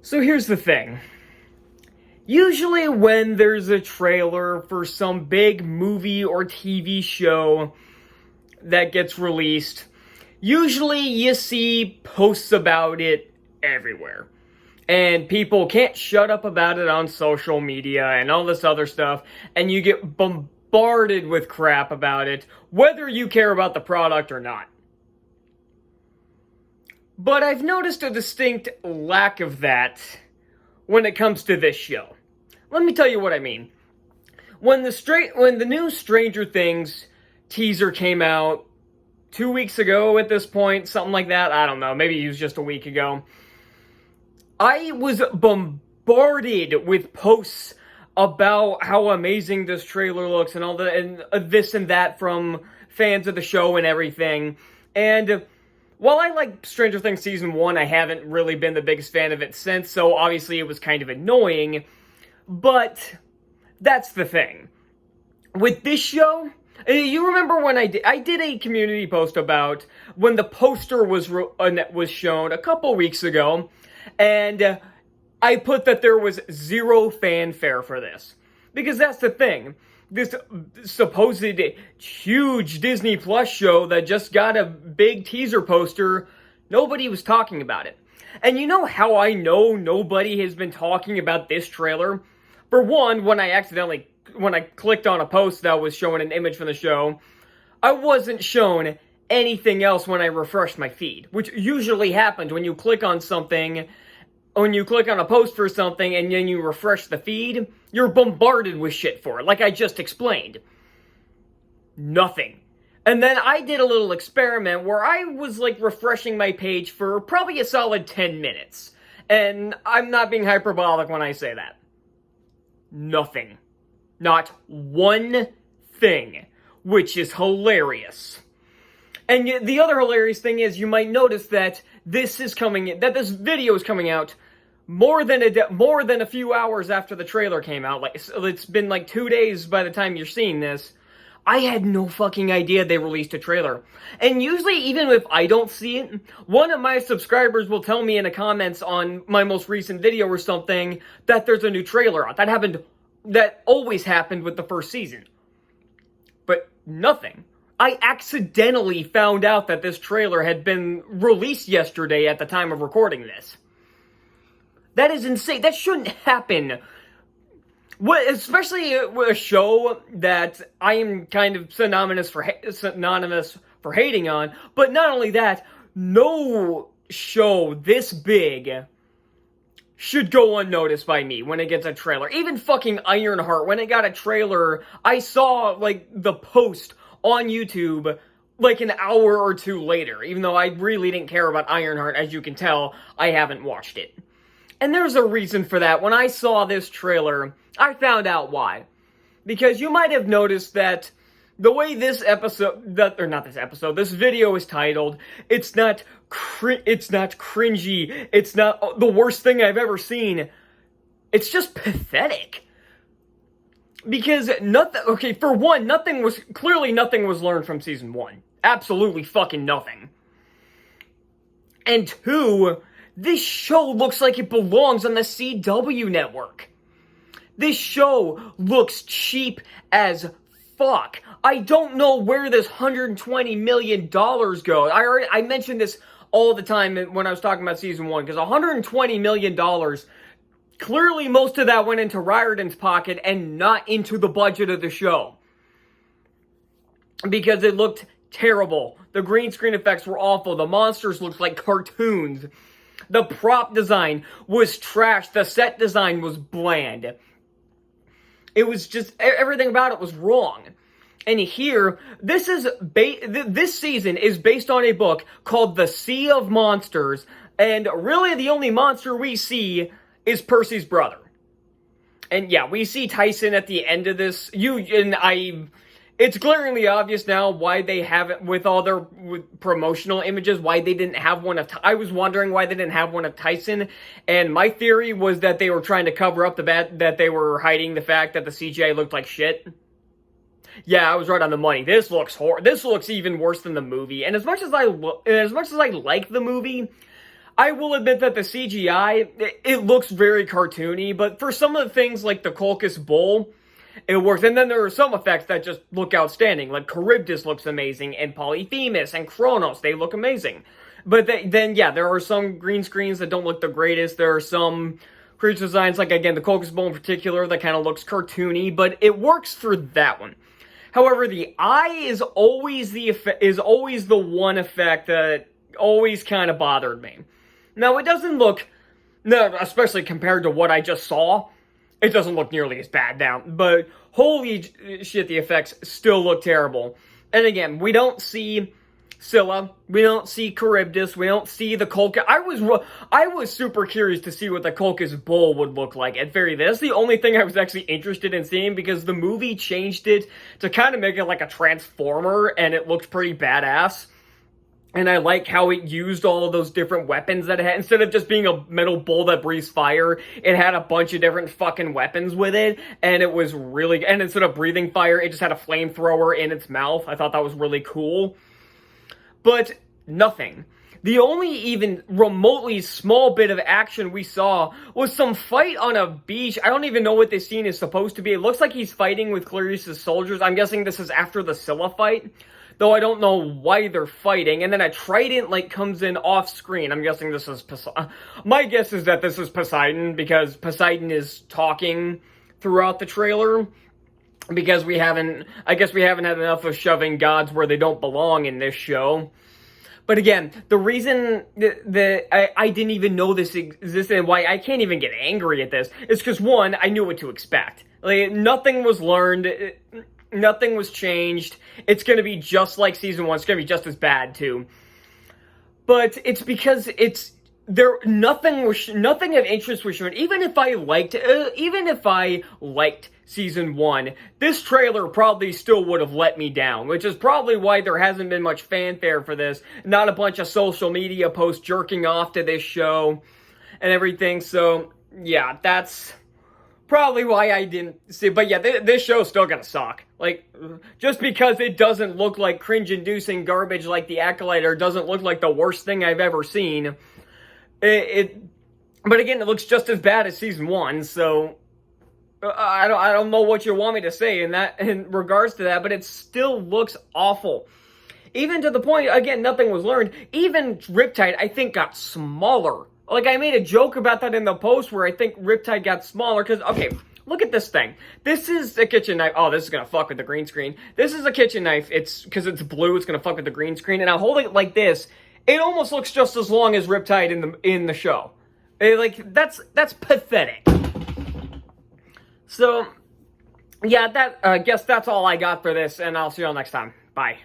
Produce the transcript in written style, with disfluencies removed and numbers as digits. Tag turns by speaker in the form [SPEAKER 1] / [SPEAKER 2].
[SPEAKER 1] So here's the thing. Usually when there's a trailer for some big movie or TV show that gets released, usually you see posts about it everywhere. And people can't shut up about it on social media and all this other stuff, and you get bombarded with crap about it, whether you care about the product or not. But I've noticed a distinct lack of that when it comes to this show. Let me tell you what I mean. When the new Stranger Things teaser came out 2 weeks ago at this point, something like that, I don't know, maybe it was just a week ago, I was bombarded with posts about how amazing this trailer looks and all the and this and that from fans of the show and everything. And while I like Stranger Things Season 1, I haven't really been the biggest fan of it since, so obviously it was kind of annoying, but that's the thing. With this show, you remember when I did a community post about when the poster was shown a couple weeks ago, and I put that there was zero fanfare for this. Because that's the thing. This supposed huge Disney Plus show that just got a big teaser poster, nobody was talking about it. And you know how I know nobody has been talking about this trailer? For one, when I clicked on a post that was showing an image from the show, I wasn't shown anything else when I refreshed my feed, which usually happens when you click on something. When you click on a post for something and then you refresh the feed, you're bombarded with shit for it, like I just explained. Nothing. And then I did a little experiment where I was refreshing my page for probably a solid 10 minutes. And I'm not being hyperbolic when I say that. Nothing. Not one thing. Which is hilarious. And the other hilarious thing is you might notice that this video is coming out more than a few hours after the trailer came out. It's been 2 days by the time you're seeing this. I had no fucking idea they released a trailer. And usually, even if I don't see it, one of my subscribers will tell me in the comments on my most recent video or something that there's a new trailer out. That always happened with the first season. But nothing. I accidentally found out that this trailer had been released yesterday at the time of recording this. That is insane. That shouldn't happen. Especially with a show that I am kind of synonymous for hating on. But not only that, no show this big should go unnoticed by me when it gets a trailer. Even fucking Ironheart, when it got a trailer, I saw the post on YouTube an hour or two later, even though I really didn't care about Ironheart. As you can tell, I haven't watched it. And there's a reason for that. When I saw this trailer, I found out why. Because you might have noticed that the way this video is titled, it's not cringy, it's not the worst thing I've ever seen. It's just pathetic. Because for one, nothing was learned from season 1. Absolutely fucking nothing. And two, this show looks like it belongs on the CW network. This show looks cheap as fuck. I don't know where this $120 million goes. I mentioned this all the time when I was talking about season 1, because $120 million, clearly most of that went into Riordan's pocket and not into the budget of the show. Because it looked terrible. The green screen effects were awful. The monsters looked like cartoons. The prop design was trash. The set design was bland. It was just, everything about it was wrong. And here, this season is based on a book called The Sea of Monsters, and really the only monster we see is Percy's brother. And yeah, we see Tyson at the end of this. It's glaringly obvious now why they haven't, with all their promotional images, why they didn't have one of, I was wondering why they didn't have one of Tyson, and my theory was that they were trying to cover up that they were hiding the fact that the CGI looked like shit. Yeah, I was right on the money. This looks even worse than the movie, and as much as I like the movie, I will admit that the CGI, it looks very cartoony, but for some of the things like the Colchis Bowl, it works. And then there are some effects that just look outstanding, like Charybdis looks amazing, and Polyphemus and Kronos, they look amazing. But then, yeah, there are some green screens that don't look the greatest. There are some creature designs, like, again, the Colchis Bowl in particular, that kind of looks cartoony, but it works for that one. However, the eye is always the one effect that always kind of bothered me. Now, it doesn't look, no, especially compared to what I just saw, it doesn't look nearly as bad now, but holy shit, the effects still look terrible. And again, we don't see Scylla, we don't see Charybdis, we don't see the Colchis. I was super curious to see what the Colchis Bowl would look like at very least. That's the only thing I was actually interested in seeing, because the movie changed it to kind of make it like a transformer, and it looked pretty badass. And I like how it used all of those different weapons that it had. Instead of just being a metal bowl that breathes fire, it had a bunch of different fucking weapons with it. And it was really... And instead of breathing fire, it just had a flamethrower in its mouth. I thought that was really cool. But nothing. The only even remotely small bit of action we saw was some fight on a beach. I don't even know what this scene is supposed to be. It looks like he's fighting with Clarice's soldiers. I'm guessing this is after the Scylla fight. Though I don't know why they're fighting. And then a trident, like, comes in off screen. I'm guessing this is Poseidon. My guess is that this is Poseidon, because Poseidon is talking throughout the trailer. Because I guess we haven't had enough of shoving gods where they don't belong in this show. But again, the reason that I didn't even know this existed, and why I can't even get angry at this, is because, one, I knew what to expect. Like, nothing was learned. Nothing was changed. It's going to be just like season 1. It's going to be just as bad, too. But it's because nothing of interest was shown. Even if I liked season 1, this trailer probably still would have let me down, which is probably why there hasn't been much fanfare for this. Not a bunch of social media posts jerking off to this show and everything. So, yeah, that's probably why I didn't see. But yeah, this show's still gonna suck. Like, just because it doesn't look like cringe-inducing garbage like The Acolyte, or doesn't look like the worst thing I've ever seen, but again, it looks just as bad as season 1, so I don't know what you want me to say in regards to that, but it still looks awful. Even to the point, again, nothing was learned. Even Riptide, I think, got smaller. Like, I made a joke about that in the post where I think Riptide got smaller, because, okay, look at this thing. This is a kitchen knife. Oh, this is gonna fuck with the green screen. This is a kitchen knife. Because it's blue, it's gonna fuck with the green screen. And I'm holding it like this. It almost looks just as long as Riptide in the show. Like, that's pathetic. So, yeah, I guess that's all I got for this, and I'll see you all next time. Bye.